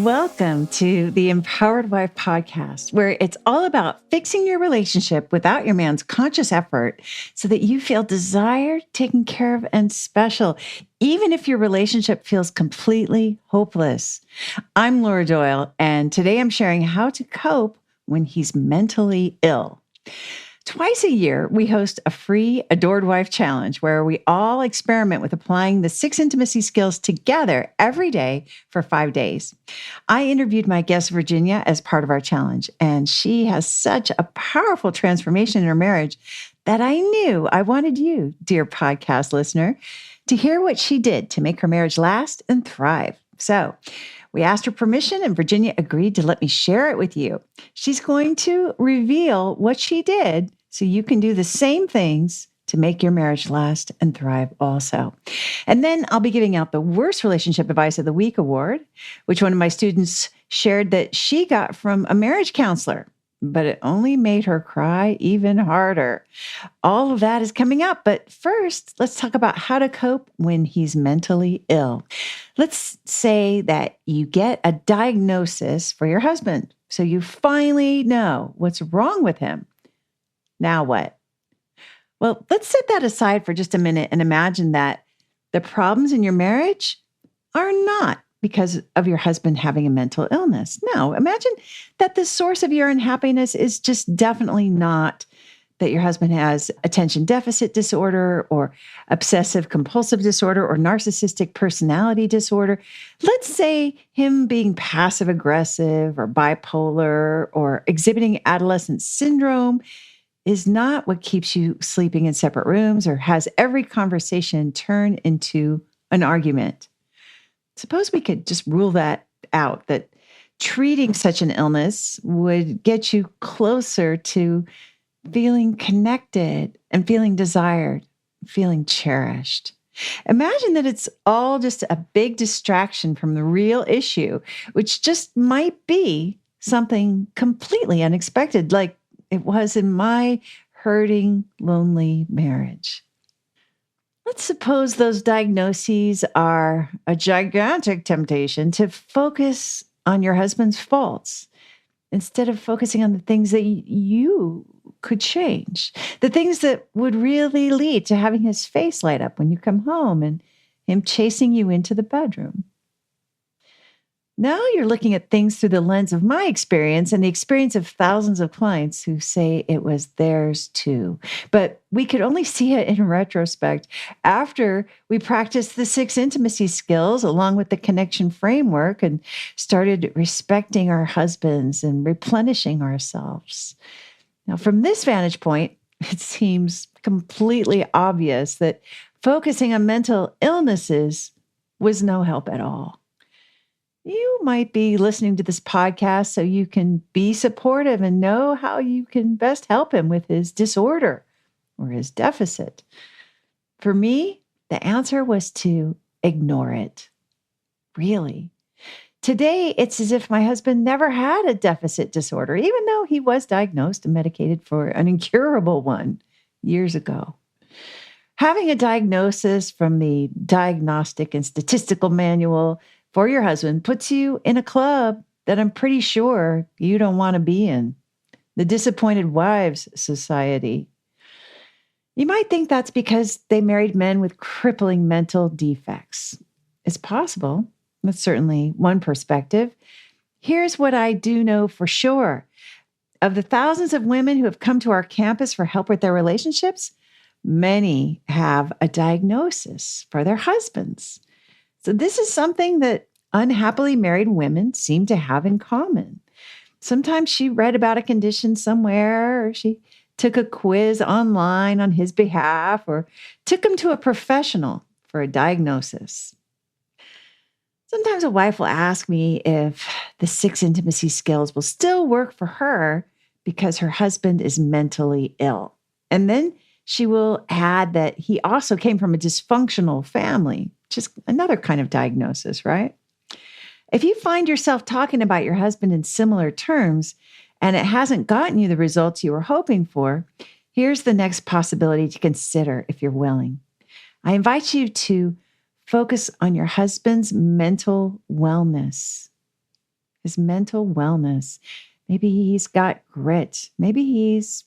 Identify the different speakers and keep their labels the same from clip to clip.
Speaker 1: Welcome to the Empowered Wife podcast, where it's all about fixing your relationship without your man's conscious effort so that you feel desired, taken care of, and special, even if your relationship feels completely hopeless. I'm Laura Doyle, and today I'm sharing how to cope when he's mentally ill. Twice a year, we host a free Adored Wife Challenge where we all experiment with applying the 6 intimacy skills together every day for 5 days. I interviewed my guest, Virginia, as part of our challenge, and she has such a powerful transformation in her marriage that I knew I wanted you, dear podcast listener, to hear what she did to make her marriage last and thrive. So, we asked her permission, and Virginia agreed to let me share it with you. She's going to reveal what she did so you can do the same things to make your marriage last and thrive also. And then I'll be giving out the Worst Relationship Advice of the Week award, which one of my students shared that she got from a marriage counselor, but it only made her cry even harder. All of that is coming up. But first, let's talk about how to cope when he's mentally ill. Let's say that you get a diagnosis for your husband. So you finally know what's wrong with him. Now what? Well, let's set that aside for just a minute and imagine that the problems in your marriage are not because of your husband having a mental illness. No, imagine that the source of your unhappiness is just definitely not that your husband has attention deficit disorder or obsessive compulsive disorder or narcissistic personality disorder. Let's say him being passive aggressive or bipolar or exhibiting adolescent syndrome is not what keeps you sleeping in separate rooms or has every conversation turn into an argument. Suppose we could just rule that out, that treating such an illness would get you closer to feeling connected and feeling desired, feeling cherished. Imagine that it's all just a big distraction from the real issue, which just might be something completely unexpected, like it was in my hurting, lonely marriage. Let's suppose those diagnoses are a gigantic temptation to focus on your husband's faults instead of focusing on the things that you could change, the things that would really lead to having his face light up when you come home and him chasing you into the bedroom. Now you're looking at things through the lens of my experience and the experience of thousands of clients who say it was theirs too. But we could only see it in retrospect after we practiced the 6 intimacy skills along with the connection framework and started respecting our husbands and replenishing ourselves. Now, from this vantage point, it seems completely obvious that focusing on mental illnesses was no help at all. You might be listening to this podcast so you can be supportive and know how you can best help him with his disorder or his deficit. For me, the answer was to ignore it. Really. Today, it's as if my husband never had a deficit disorder, even though he was diagnosed and medicated for an incurable one years ago. Having a diagnosis from the Diagnostic and Statistical Manual for your husband puts you in a club that I'm pretty sure you don't want to be in, the Disappointed Wives Society. You might think that's because they married men with crippling mental defects. It's possible. That's certainly one perspective. Here's what I do know for sure. Of the thousands of women who have come to our campus for help with their relationships, many have a diagnosis for their husbands. So this is something that unhappily married women seem to have in common. Sometimes she read about a condition somewhere, or she took a quiz online on his behalf, or took him to a professional for a diagnosis. Sometimes a wife will ask me if the 6 intimacy skills will still work for her because her husband is mentally ill. And then she will add that he also came from a dysfunctional family, which is another kind of diagnosis, right? If you find yourself talking about your husband in similar terms and it hasn't gotten you the results you were hoping for, here's the next possibility to consider if you're willing. I invite you to focus on your husband's mental wellness. his mental wellness. Maybe he's got grit. Maybe he's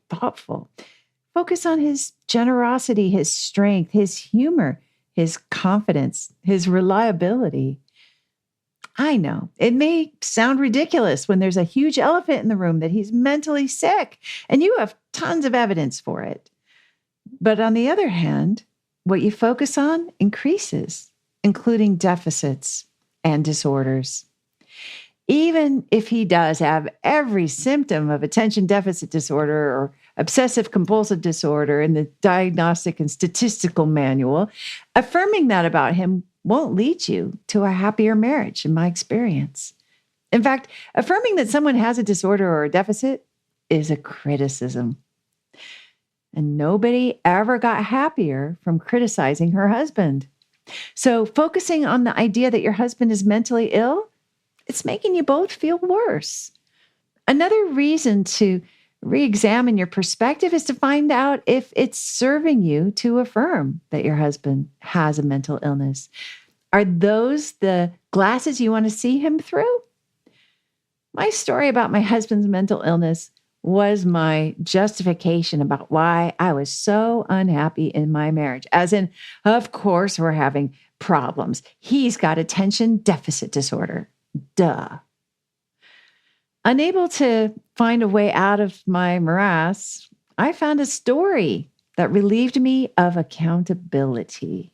Speaker 1: thoughtful. Focus on his generosity, his strength, his humor, his confidence, his reliability. I know it may sound ridiculous when there's a huge elephant in the room that he's mentally sick, and you have tons of evidence for it. But on the other hand, what you focus on increases, including deficits and disorders. Even if he does have every symptom of attention deficit disorder or obsessive compulsive disorder in the diagnostic and statistical manual, affirming that about him won't lead you to a happier marriage, in my experience. In fact, affirming that someone has a disorder or a deficit is a criticism. And nobody ever got happier from criticizing her husband. So focusing on the idea that your husband is mentally ill, it's making you both feel worse. Another reason to re-examine your perspective is to find out if it's serving you to affirm that your husband has a mental illness. Are those the glasses you want to see him through? My story about my husband's mental illness was my justification about why I was so unhappy in my marriage. As in, of course, we're having problems. He's got attention deficit disorder. Duh. Unable to find a way out of my morass, I found a story that relieved me of accountability.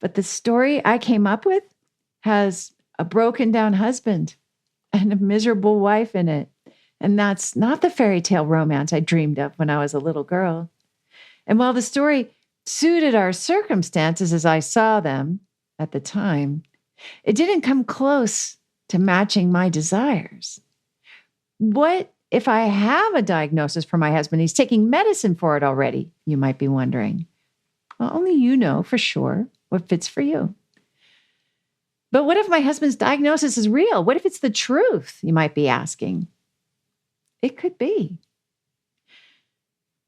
Speaker 1: But the story I came up with has a broken down husband and a miserable wife in it. And that's not the fairy tale romance I dreamed of when I was a little girl. And while the story suited our circumstances as I saw them at the time, it didn't come close to matching my desires. What if I have a diagnosis for my husband? He's taking medicine for it already, you might be wondering. Well, only you know for sure what fits for you. But what if my husband's diagnosis is real? What if it's the truth, you might be asking? It could be.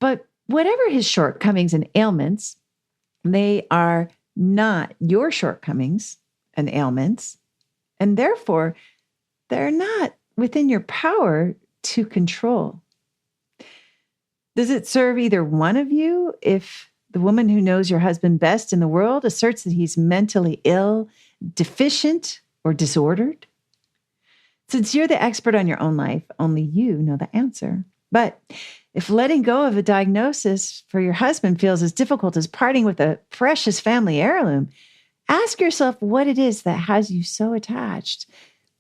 Speaker 1: But whatever his shortcomings and ailments, they are not your shortcomings and ailments, and therefore they're not within your power to control. Does it serve either one of you if the woman who knows your husband best in the world asserts that he's mentally ill, deficient, or disordered? Since you're the expert on your own life, only you know the answer. But if letting go of a diagnosis for your husband feels as difficult as parting with a precious family heirloom, ask yourself what it is that has you so attached.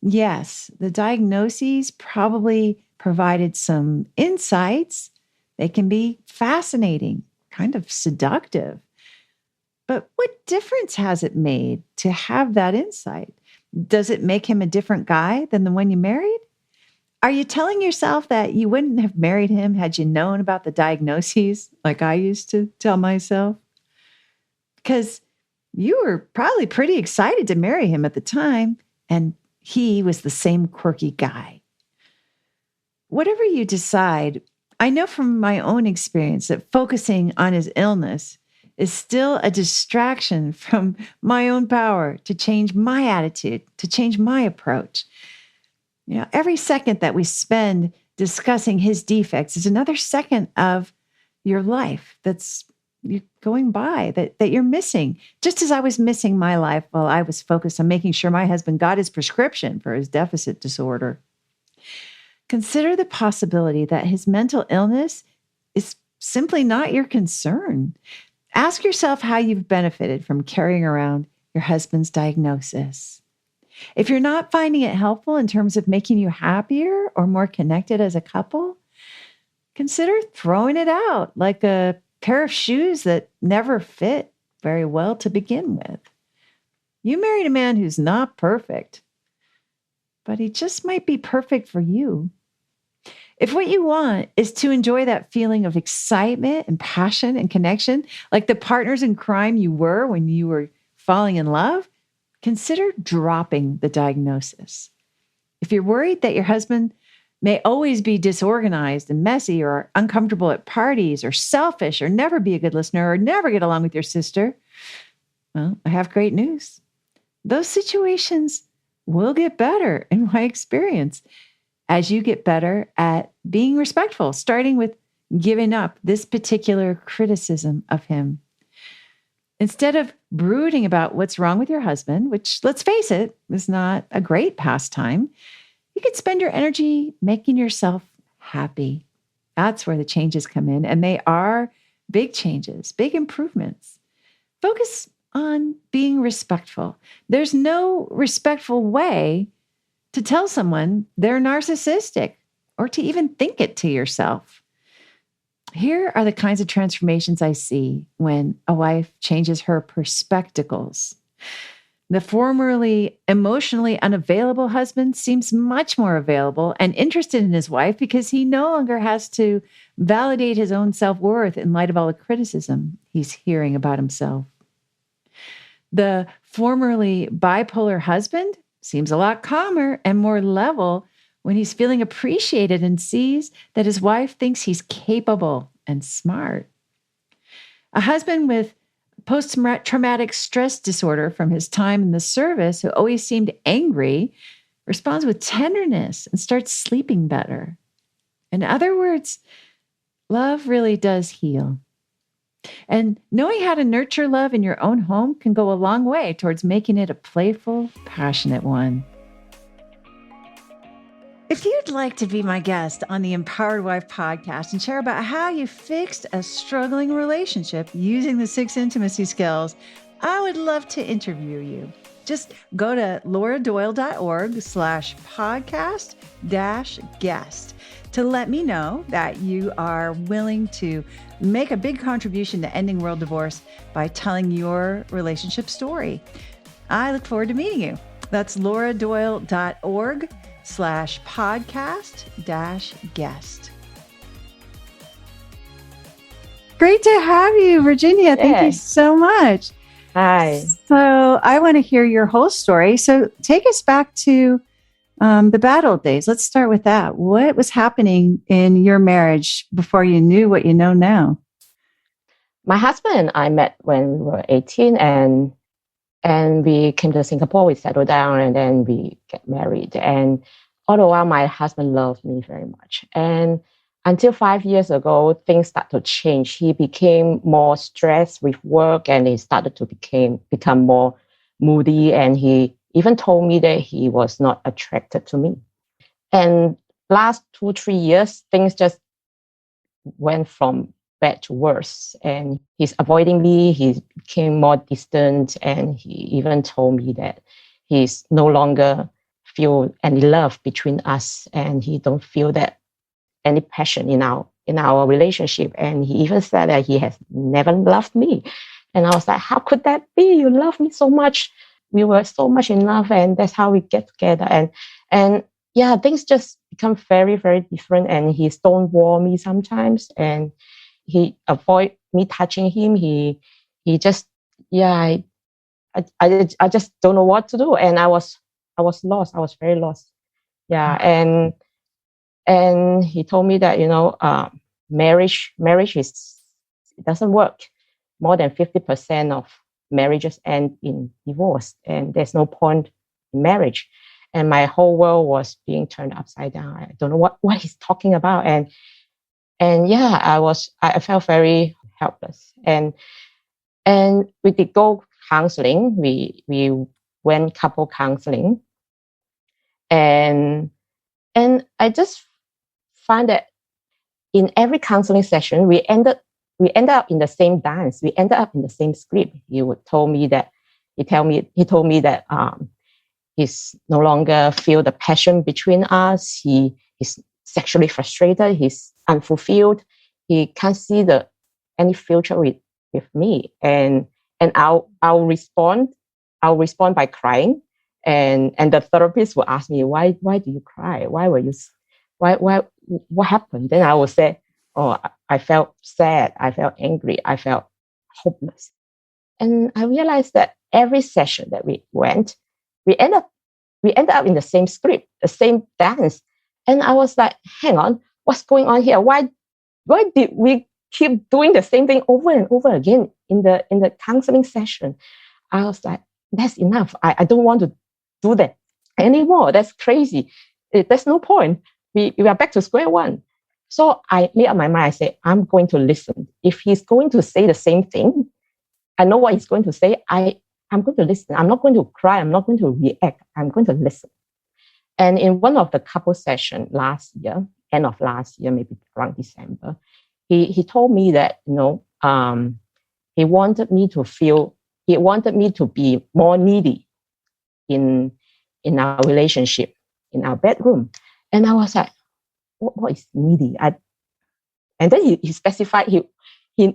Speaker 1: Yes, the diagnoses probably provided some insights. They can be fascinating, kind of seductive. But what difference has it made to have that insight? Does it make him a different guy than the one you married? Are you telling yourself that you wouldn't have married him had you known about the diagnoses like I used to tell myself? Because you were probably pretty excited to marry him at the time, and he was the same quirky guy. Whatever you decide, I know from my own experience that focusing on his illness is still a distraction from my own power to change my attitude, to change my approach. You know, every second that we spend discussing his defects is another second of your life that's going by, that you're missing, just as I was missing my life while I was focused on making sure my husband got his prescription for his deficit disorder. Consider the possibility that his mental illness is simply not your concern. Ask yourself how you've benefited from carrying around your husband's diagnosis. If you're not finding it helpful in terms of making you happier or more connected as a couple, consider throwing it out like a pair of shoes that never fit very well to begin with. You married a man who's not perfect, but he just might be perfect for you. If what you want is to enjoy that feeling of excitement and passion and connection, like the partners in crime you were when you were falling in love, consider dropping the diagnosis. If you're worried that your husband may always be disorganized and messy or uncomfortable at parties or selfish or never be a good listener or never get along with your sister, well, I have great news. Those situations will get better in my experience as you get better at being respectful, starting with giving up this particular criticism of him. Instead of brooding about what's wrong with your husband, which, let's face it, is not a great pastime, you could spend your energy making yourself happy. That's where the changes come in. And they are big changes, big improvements. Focus on being respectful. There's no respectful way to tell someone they're narcissistic or to even think it to yourself. Here are the kinds of transformations I see when a wife changes her perspectives. The formerly emotionally unavailable husband seems much more available and interested in his wife because he no longer has to validate his own self-worth in light of all the criticism he's hearing about himself. The formerly bipolar husband seems a lot calmer and more level when he's feeling appreciated and sees that his wife thinks he's capable and smart. A husband with post-traumatic stress disorder from his time in the service, who always seemed angry, responds with tenderness and starts sleeping better. In other words, love really does heal. And knowing how to nurture love in your own home can go a long way towards making it a playful, passionate one. If you'd like to be my guest on the Empowered Wife podcast and share about how you fixed a struggling relationship using the 6 intimacy skills, I would love to interview you. Just go to lauradoyle.org/podcast-guest to let me know that you are willing to make a big contribution to ending world divorce by telling your relationship story. I look forward to meeting you. That's lauradoyle.org/podcast-guest. Great to have you, Virginia. Thank you so much.
Speaker 2: Hi.
Speaker 1: So I want to hear your whole story. So take us back to the bad old days. Let's start with that. What was happening in your marriage before you knew what you know now?
Speaker 2: My husband and I met when we were 18 and we came to Singapore. We settled down and then we get married. And all the while, my husband loved me very much. And until 5 years ago, things started to change. He became more stressed with work and he started to become more moody. And he even told me that he was not attracted to me. And last 2-3 years, things just went from bad to worse. And he's avoiding me. He became more distant. And he even told me that he's no longer feel any love between us. And he don't feel that any passion in our relationship. And he even said that he has never loved me. And I was like, how could that be? You love me so much. We were so much in love, and that's how we get together. And yeah, things just become very, very different. And he stonewall me sometimes, and he avoid me touching him. He just, I just don't know what to do. And I was lost. I was very lost. Yeah. And he told me that, marriage it doesn't work. More than 50% of marriages end in divorce, and there's no point in marriage. And my whole world was being turned upside down. I don't know what he's talking about. And yeah, I felt very helpless. And we did go counseling. We went couple counseling, and I just find that in every counseling session, we ended up in the same dance. We ended up in the same script. He told me that he's no longer feel the passion between us. He is sexually frustrated. He's unfulfilled. He can't see any future with me. And I'll respond by crying. And the therapist will ask me, why do you cry? What happened? Then I will say, oh, I felt sad. I felt angry. I felt hopeless. And I realized that every session that we went, we ended up in the same script, the same dance. And I was like, hang on, what's going on here? Why did we keep doing the same thing over and over again in the counseling session? I was like, that's enough. I don't want to do that anymore. That's crazy. There's no point. We are back to square one. So I made up my mind. I said, I'm going to listen. If he's going to say the same thing, I know what he's going to say. I'm going to listen. I'm not going to cry. I'm not going to react. I'm going to listen. And in one of the couple sessions last year, end of last year, maybe around December, he told me that, he wanted me to be more needy in our relationship, in our bedroom. And I was like, what is needy? And then he specified he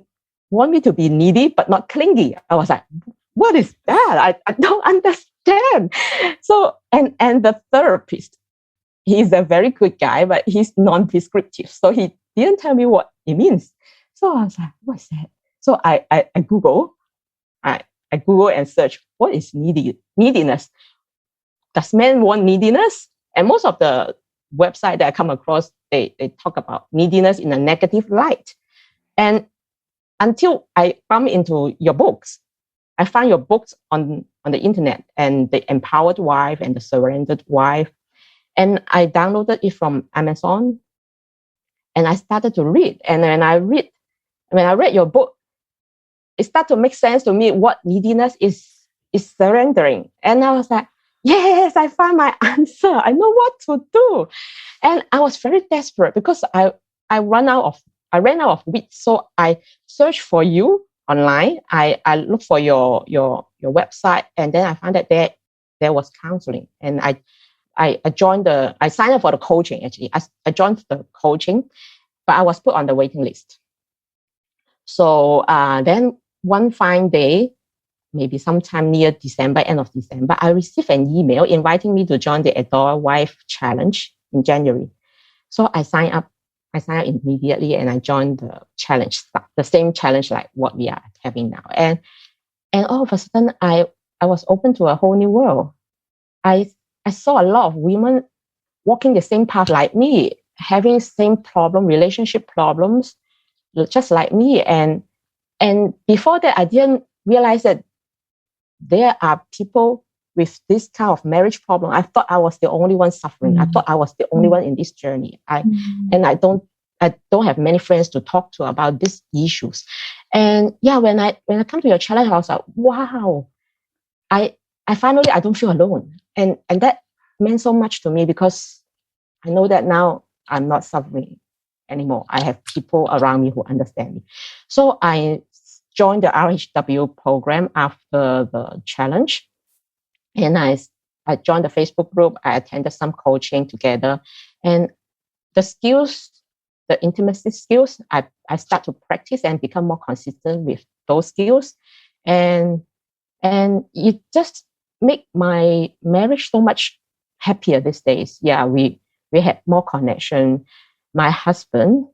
Speaker 2: want me to be needy but not clingy. I was like, what is that? I don't understand. So and the therapist, he's a very good guy, but he's non-prescriptive. So he didn't tell me what it means. So I was like, what's that? So I Google and search, what is neediness? Does men want neediness? And most of the website that I come across, they talk about neediness in a negative light. And until I bump into your books, I found your books on the internet, and The Empowered Wife and The Surrendered Wife. And I downloaded it from Amazon, and I started to read. And when I read your book, it started to make sense to me what neediness is surrendering. And I was like, yes, I found my answer. I know what to do. And I was very desperate because I ran out of wits. So I searched for you online. I looked for your website, and then I found that there was counseling. And I signed up for the coaching, actually. I joined the coaching, but I was put on the waiting list. So then one fine day, maybe sometime near December, end of December, I received an email inviting me to join the Adore Wife Challenge in January. So I signed up immediately, and I joined the challenge, the same challenge like what we are having now. And all of a sudden, I was open to a whole new world. I saw a lot of women walking the same path like me, having same relationship problems, just like me. And before that, I didn't realize that there are people with this kind of marriage problem. I thought I was the only one suffering. I thought I was the only one in this journey. And I don't have many friends to talk to about these issues. And yeah, when I come to your challenge, I was like, wow, I finally, I don't feel alone. And that meant so much to me, because I know that now I'm not suffering anymore. I have people around me who understand me. So I joined the RHW program after the challenge. And I joined the Facebook group. I attended some coaching together. And the skills, the intimacy skills, I start to practice and become more consistent with those skills. And it just make my marriage so much happier these days. Yeah, we had more connection. My husband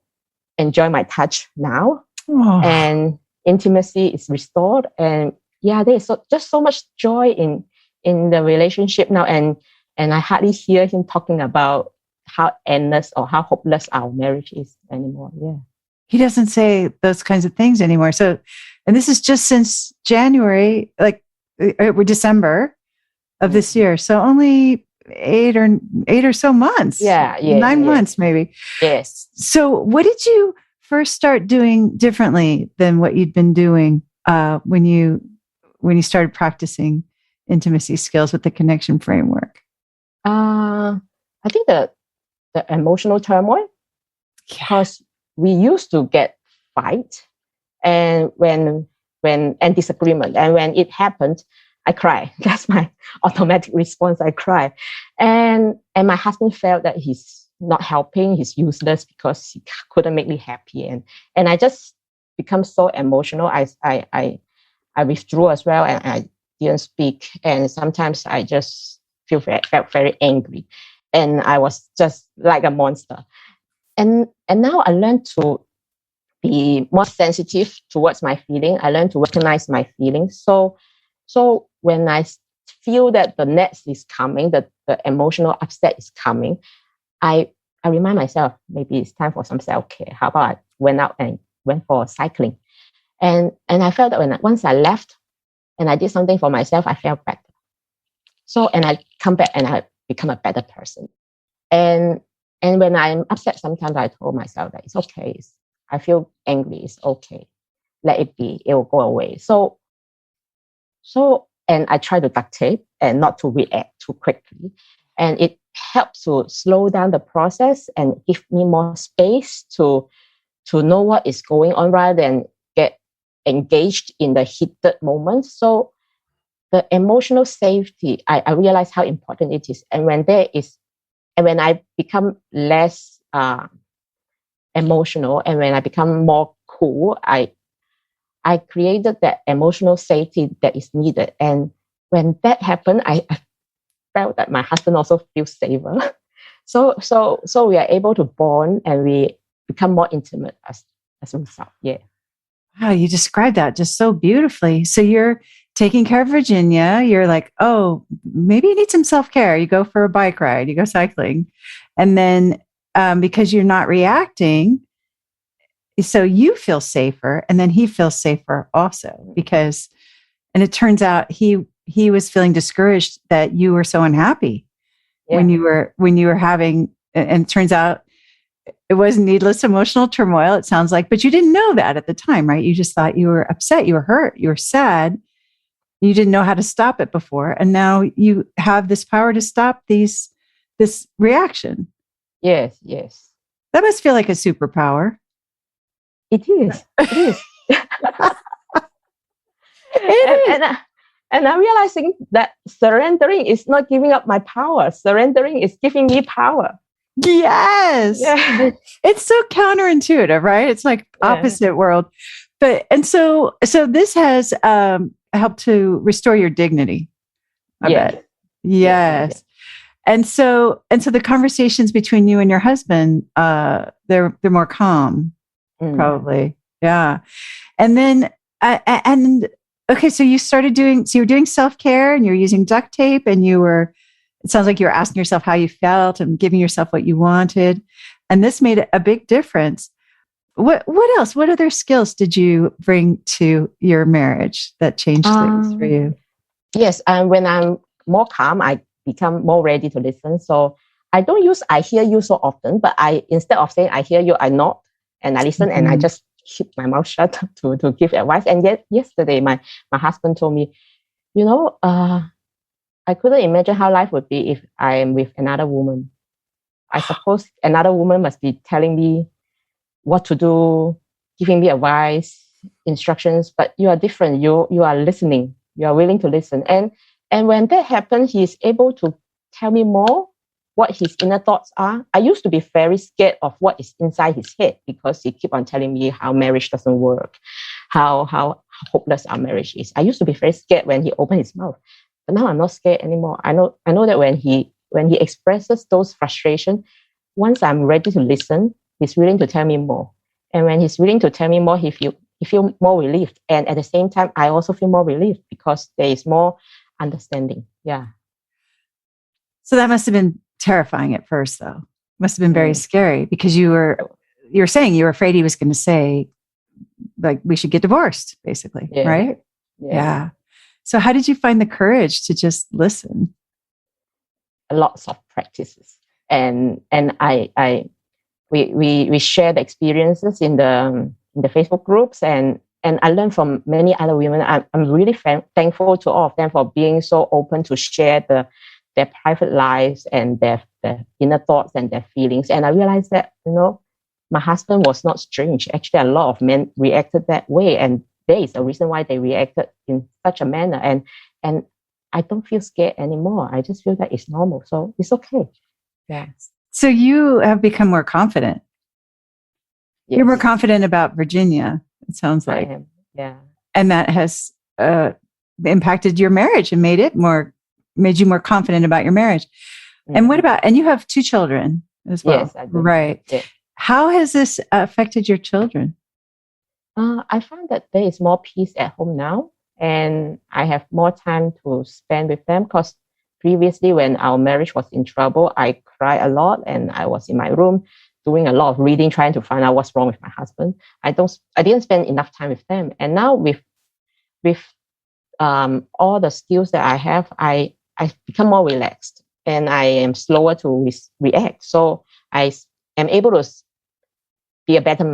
Speaker 2: enjoy my touch now. Oh. And intimacy is restored. And yeah, there's just so much joy in the relationship now. And I hardly hear him talking about how endless or how hopeless our marriage is anymore. Yeah.
Speaker 1: He doesn't say those kinds of things anymore. So, and this is just since January, or December of this year. So only eight or so months.
Speaker 2: Yeah.
Speaker 1: 9 months, maybe.
Speaker 2: Yes.
Speaker 1: So what did you first start doing differently than what you'd been doing when you started practicing intimacy skills with the connection framework?
Speaker 2: I think the emotional turmoil, because we used to get fight and and disagreement, and when it happened, I cry. That's my automatic response. I cry, and my husband felt that he's not helping, he's useless because he couldn't make me happy, and I just become so emotional. I withdrew as well, and I didn't speak, and sometimes I just felt very angry, and I was just like a monster. And now I learned to be more sensitive towards my feeling. I learned to recognize my feelings. So when I feel that the next is coming, the emotional upset is coming, I remind myself, maybe it's time for some self-care. How about I went for cycling? And I felt that once I left and I did something for myself, I felt better. So, and I come back and become a better person. And when I'm upset, sometimes I told myself that it's okay. I feel angry. It's okay. Let it be. It will go away. So, and I try to duct tape and not to react too quickly. And it helps to slow down the process and give me more space to know what is going on rather than get engaged in the heated moments. So the emotional safety, I realize how important it is. And when I become less emotional and when I become more cool, I created that emotional safety that is needed. And when that happened, I felt that my husband also feels safer. So we are able to bond and we become more intimate as a result. Yeah.
Speaker 1: Wow, you described that just so beautifully. So you're taking care of Virginia. You're like, oh, maybe you need some self-care. You go for a bike ride, you go cycling. And then because you're not reacting, so you feel safer. And then he feels safer also because, and it turns out he was feeling discouraged that you were so unhappy when you were having, and it turns out it was needless emotional turmoil, it sounds like, but you didn't know that at the time, right? You just thought you were upset, you were hurt, you were sad. You didn't know how to stop it before. And now you have this power to stop this reaction.
Speaker 2: Yes.
Speaker 1: That must feel like a superpower.
Speaker 2: It is. And I'm realizing that surrendering is not giving up my power. Surrendering is giving me power.
Speaker 1: Yes. Yeah. It's so counterintuitive, right? It's like opposite world. But, and so this has helped to restore your dignity. I bet. Yes. And so the conversations between you and your husband, they're more calm, probably. Yeah. And then, okay, so you were doing self-care and you're using duct tape and it sounds like you were asking yourself how you felt and giving yourself what you wanted. And this made a big difference. What else? What other skills did you bring to your marriage that changed things for you?
Speaker 2: Yes. And when I'm more calm, I become more ready to listen. So I don't use I hear you so often, but instead of saying I hear you, I nod and I listen and I just keep my mouth shut to give advice. And yet yesterday, my husband told me, I couldn't imagine how life would be if I am with another woman. I suppose another woman must be telling me what to do, giving me advice, instructions, but you are different. You are listening. You are willing to listen. And when that happens, he is able to tell me more what his inner thoughts are. I used to be very scared of what is inside his head because he keep on telling me how marriage doesn't work, how hopeless our marriage is. I used to be very scared when he opened his mouth. But now I'm not scared anymore. I know that when he expresses those frustrations, once I'm ready to listen, he's willing to tell me more. And when he's willing to tell me more, he feel more relieved. And at the same time, I also feel more relieved because there is more understanding. Yeah.
Speaker 1: So that must have been terrifying at first, though. Must have been very scary because you were saying you were afraid he was going to say, like, we should get divorced, basically, right? Yeah. So how did you find the courage to just listen?
Speaker 2: Lots of practices. And we share the experiences in the Facebook groups and I learned from many other women. I'm really thankful to all of them for being so open to share their private lives and their inner thoughts and their feelings. And I realized that, my husband was not strange. Actually, a lot of men reacted that way. And there is a reason why they reacted in such a manner. And I don't feel scared anymore. I just feel that it's normal. So it's okay. Yeah.
Speaker 1: So you have become more confident. Yes. You're more confident about Virginia, it sounds like.
Speaker 2: I am. Yeah.
Speaker 1: And that has impacted your marriage and made you more confident about your marriage. Mm-hmm. And what about, and you have 2 children as well.
Speaker 2: Yes, I do.
Speaker 1: Right. Yeah. How has this affected your children?
Speaker 2: I find that there is more peace at home now, and I have more time to spend with them because previously when our marriage was in trouble, I cried a lot and I was in my room doing a lot of reading, trying to find out what's wrong with my husband. I didn't spend enough time with them. And now with all the skills that I have, I become more relaxed and I am slower to react. So I am able to be a better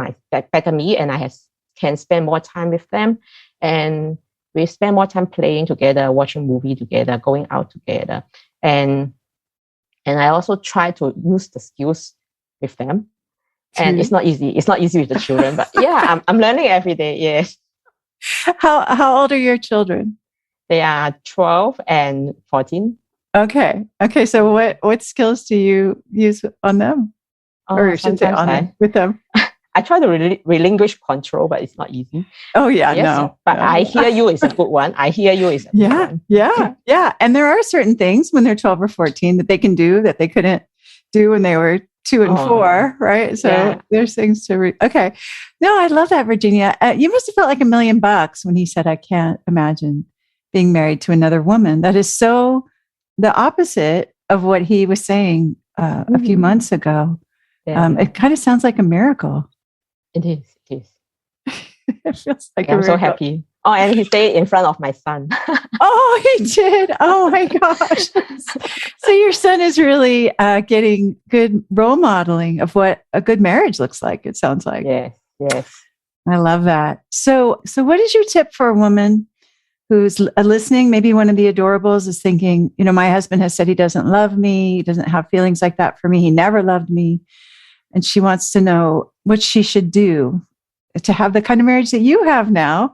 Speaker 2: me, and can spend more time with them. And we spend more time playing together, watching movie together, going out together. And I also try to use the skills with them. And it's not easy. It's not easy with the children, but yeah, I'm learning every day. Yes.
Speaker 1: How old are your children?
Speaker 2: They are 12 and 14.
Speaker 1: Okay. So what skills do you use on them? Or you should say on them, with them?
Speaker 2: I try to relinquish control, but it's not easy.
Speaker 1: Oh, yeah, yes, no.
Speaker 2: But I hear you is a good one. I hear you is a good one.
Speaker 1: Yeah. And there are certain things when they're 12 or 14 that they can do that they couldn't do when they were 2 and 4, right? So there's things to okay. No, I love that, Virginia. You must have felt like $1 million when he said, I can't imagine being married to another woman. That is so the opposite of what he was saying a few months ago. It kind of sounds like a miracle.
Speaker 2: It is.
Speaker 1: It feels like
Speaker 2: I'm so happy. Oh, and he stayed in front of my son.
Speaker 1: Oh, he did. Oh my gosh. So your son is really getting good role modeling of what a good marriage looks like, it sounds like.
Speaker 2: Yes.
Speaker 1: I love that. So what is your tip for a woman who's listening? Maybe one of the adorables is thinking, my husband has said he doesn't love me. He doesn't have feelings like that for me. He never loved me. And she wants to know what she should do to have the kind of marriage that you have now,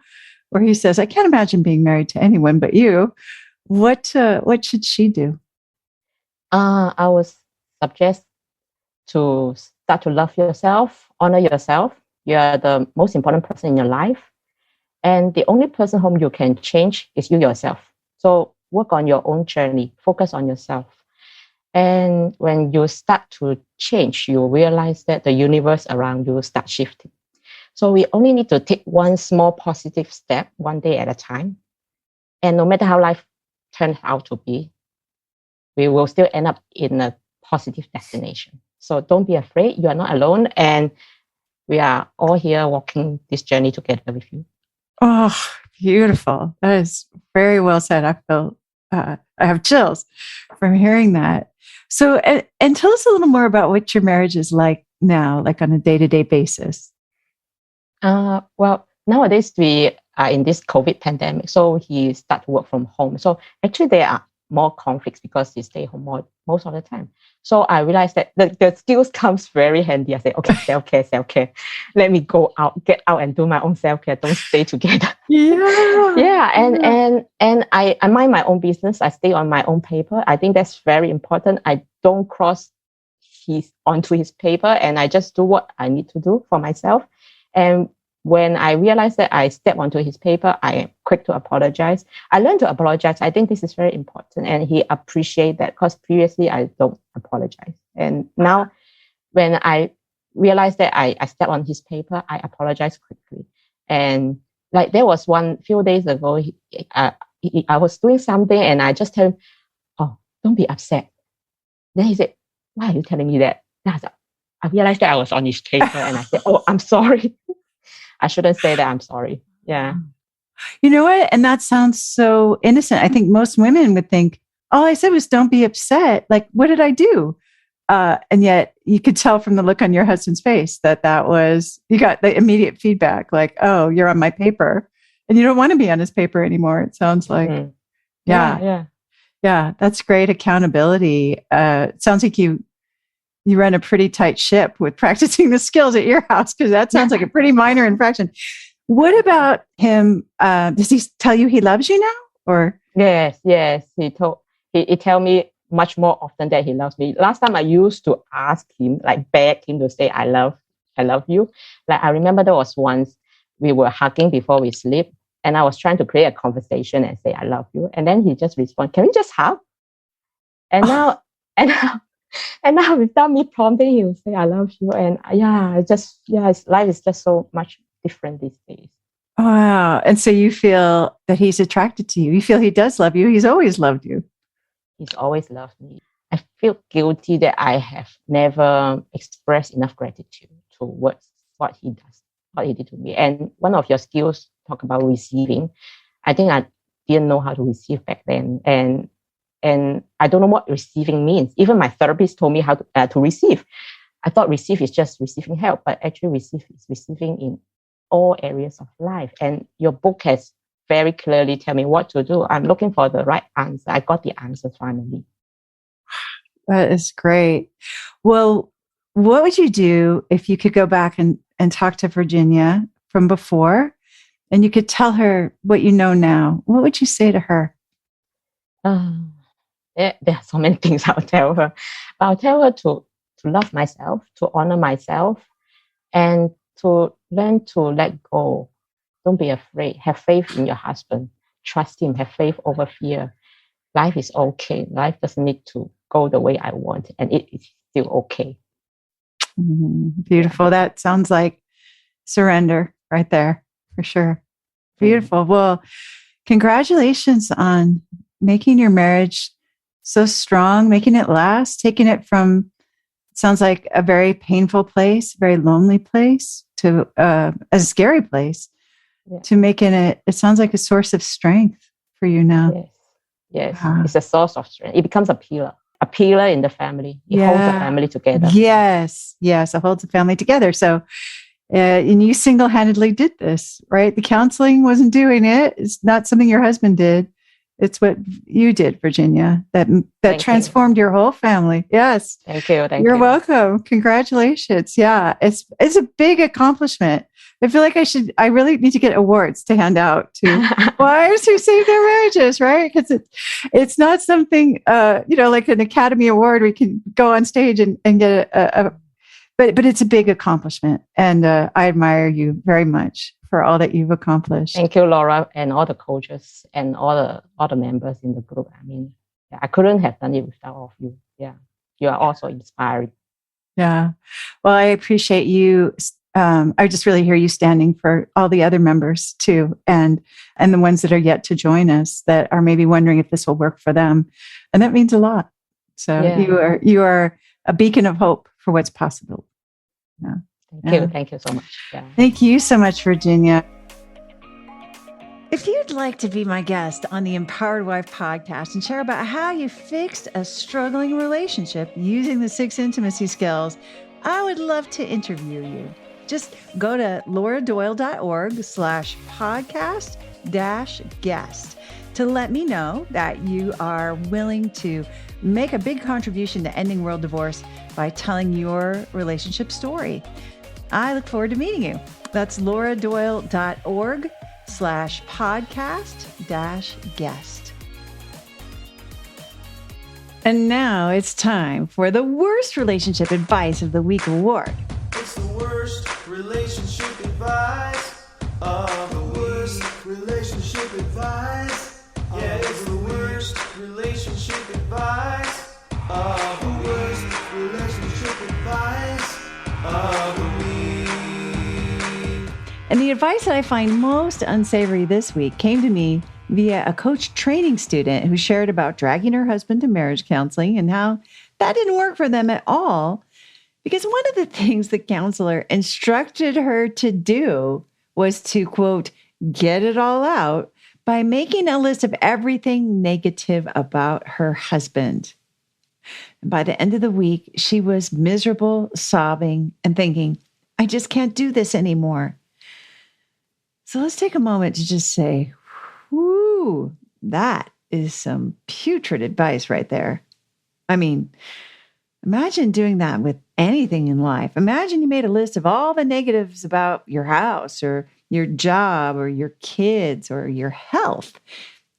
Speaker 1: where he says, I can't imagine being married to anyone but you. What should she do?
Speaker 2: I would suggest to start to love yourself, honor yourself. You are the most important person in your life. And the only person whom you can change is you yourself. So work on your own journey, focus on yourself. And when you start to change, you realize that the universe around you starts shifting. So we only need to take one small positive step, one day at a time. And no matter how life turns out to be, we will still end up in a positive destination. So don't be afraid. You are not alone. And we are all here walking this journey together with you.
Speaker 1: Oh, beautiful. That is very well said. I feel I have chills from hearing that. So, and tell us a little more about what your marriage is like now, like on a day-to-day basis.
Speaker 2: Well, nowadays we are in this COVID pandemic, so he starts to work from home. So actually there are more conflicts because he stays home most of the time. So I realized that the skills comes very handy. I say, okay, self-care. Let me get out and do my own self-care. Don't stay together. And I mind my own business. I stay on my own paper. I think that's very important. I don't cross onto his paper, and I just do what I need to do for myself. And when I realized that I step onto his paper, I am quick to apologize. I learned to apologize. I think this is very important. And he appreciates that because previously I don't apologize. And now when I realized that I step on his paper, I apologize quickly. And like there was one few days ago, I was doing something and I just told him, oh, don't be upset. Then he said, why are you telling me that? I realized that I was on his paper and I said, oh, I'm sorry. I shouldn't say that I'm sorry. Yeah.
Speaker 1: You know what? And that sounds so innocent. I think most women would think, all I said was don't be upset. Like, what did I do? And yet you could tell from the look on your husband's face that you got the immediate feedback like, oh, you're on my paper and you don't want to be on his paper anymore. It sounds like, yeah. That's great accountability. It sounds like you run a pretty tight ship with practicing the skills at your house, because that sounds like a pretty minor infraction. What about him? Does he tell you he loves you now? Or
Speaker 2: yes, he tell me much more often that he loves me. Last time I used to ask him, like beg him to say I love you. Like I remember there was once we were hugging before we sleep, and I was trying to create a conversation and say I love you, and then he just responded, "Can we just hug?" And now without me prompting, he will say I love you, and life is just so much different these days.
Speaker 1: Wow. And so you feel that he's attracted to you. You feel he does love you. He's always loved you.
Speaker 2: He's always loved me. I feel guilty that I have never expressed enough gratitude towards what he did to me. And one of your skills talk about receiving. I think I didn't know how to receive back then. And And I don't know what receiving means. Even my therapist told me how to receive. I thought receive is just receiving help, but actually receive is receiving in all areas of life. And your book has very clearly tell me what to do. I'm looking for the right answer. I got the answer finally.
Speaker 1: That is great. Well, what would you do if you could go back and talk to Virginia from before and you could tell her what you know now? What would you say to her?
Speaker 2: There are so many things I'll tell her. But I'll tell her to love myself, to honor myself, and to learn to let go. Don't be afraid. Have faith in your husband. Trust him. Have faith over fear. Life is okay. Life doesn't need to go the way I want, and it is still okay.
Speaker 1: Beautiful. That sounds like surrender right there, for sure. Beautiful. Well, congratulations on making your marriage so strong, making it last, taking it from, it sounds like a very painful place, very lonely place, to a scary place, to making it sounds like a source of strength for you now.
Speaker 2: Yes. It's a source of strength. It becomes a pillar in the family. It holds the family together.
Speaker 1: Yes, it holds the family together. So, and you single-handedly did this, right? The counseling wasn't doing it. It's not something your husband did. It's what you did, Virginia, that transformed your whole family. Yes.
Speaker 2: Thank you.
Speaker 1: You're welcome. Congratulations. Yeah. It's a big accomplishment. I feel like I really need to get awards to hand out to wives who save their marriages, right? Because it's not something, like an Academy Award, we can go on stage and get but it's a big accomplishment. And I admire you very much for all that you've accomplished.
Speaker 2: Thank you, Laura, and all the coaches and all the members in the group. I mean, I couldn't have done it without all of you. Yeah. You are also inspiring.
Speaker 1: Yeah. Well, I appreciate you. I just really hear you standing for all the other members too, and the ones that are yet to join us that are maybe wondering if this will work for them. And that means a lot. So you are a beacon of hope for what's possible. Yeah.
Speaker 2: Thank you so much. Yeah.
Speaker 1: Thank you so much, Virginia. If you'd like to be my guest on the Empowered Wife podcast and share about how you fixed a struggling relationship using the 6 intimacy skills, I would love to interview you. Just go to lauradoyle.org/podcast-guest to let me know that you are willing to make a big contribution to ending world divorce by telling your relationship story. I look forward to meeting you. That's lauradoyle.org/podcast-guest. And now it's time for the Worst Relationship Advice of the Week award.
Speaker 3: It's the worst relationship advice of the worst relationship advice. Yeah, it's the worst relationship advice of the worst relationship advice of the week.
Speaker 1: And the advice that I find most unsavory this week came to me via a coach training student who shared about dragging her husband to marriage counseling and how that didn't work for them at all. Because one of the things the counselor instructed her to do was to, quote, get it all out by making a list of everything negative about her husband. And by the end of the week, she was miserable, sobbing, and thinking, I just can't do this anymore. So let's take a moment to just say, whoo, that is some putrid advice right there. I mean, imagine doing that with anything in life. Imagine you made a list of all the negatives about your house or your job or your kids or your health.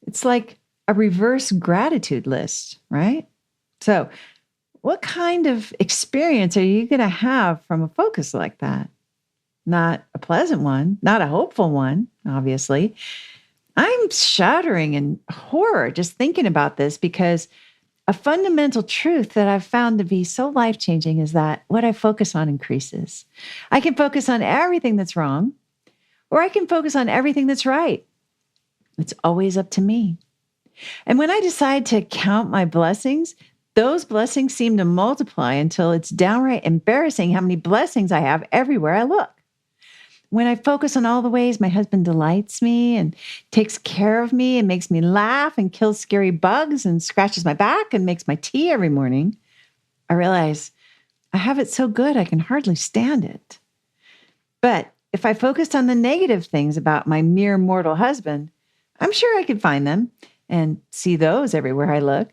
Speaker 1: It's like a reverse gratitude list, right? So what kind of experience are you going to have from a focus like that? Not a pleasant one, not a hopeful one, obviously. I'm shuddering in horror just thinking about this because a fundamental truth that I've found to be so life-changing is that what I focus on increases. I can focus on everything that's wrong, or I can focus on everything that's right. It's always up to me. And when I decide to count my blessings, those blessings seem to multiply until it's downright embarrassing how many blessings I have everywhere I look. when I focus on all the ways my husband delights me and takes care of me and makes me laugh and kills scary bugs and scratches my back and makes my tea every morning, I realize I have it so good I can hardly stand it. But if I focused on the negative things about my mere mortal husband, I'm sure I could find them and see those everywhere I look.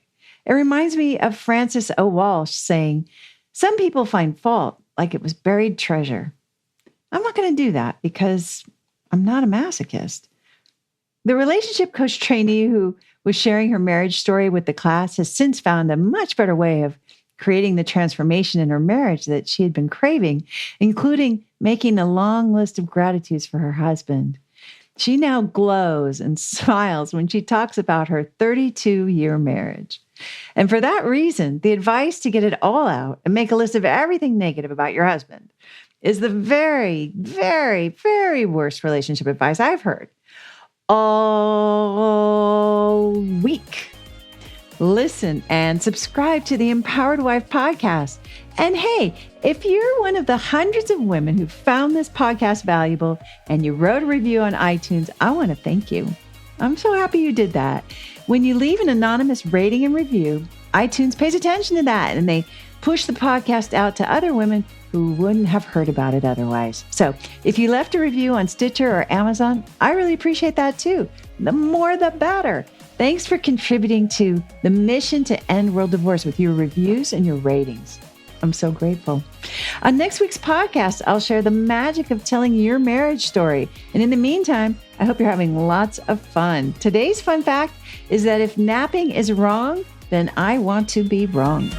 Speaker 1: It reminds me of Francis O. Walsh saying, "Some people find fault like it was buried treasure." I'm not going to do that because I'm not a masochist. The relationship coach trainee who was sharing her marriage story with the class has since found a much better way of creating the transformation in her marriage that she had been craving, including making a long list of gratitudes for her husband. She now glows and smiles when she talks about her 32-year marriage. And for that reason, the advice to get it all out and make a list of everything negative about your husband is the very, very, very worst relationship advice I've heard all week. Listen and subscribe to the Empowered Wife podcast. And hey, if you're one of the hundreds of women who found this podcast valuable and you wrote a review on iTunes, I want to thank you. I'm so happy you did that. When you leave an anonymous rating and review, iTunes pays attention to that and they push the podcast out to other women who wouldn't have heard about it otherwise. So if you left a review on Stitcher or Amazon, I really appreciate that too. The more, the better. Thanks for contributing to the mission to end world divorce with your reviews and your ratings. I'm so grateful. On next week's podcast, I'll share the magic of telling your marriage story. And in the meantime, I hope you're having lots of fun. Today's fun fact is that if napping is wrong, then I want to be wrong.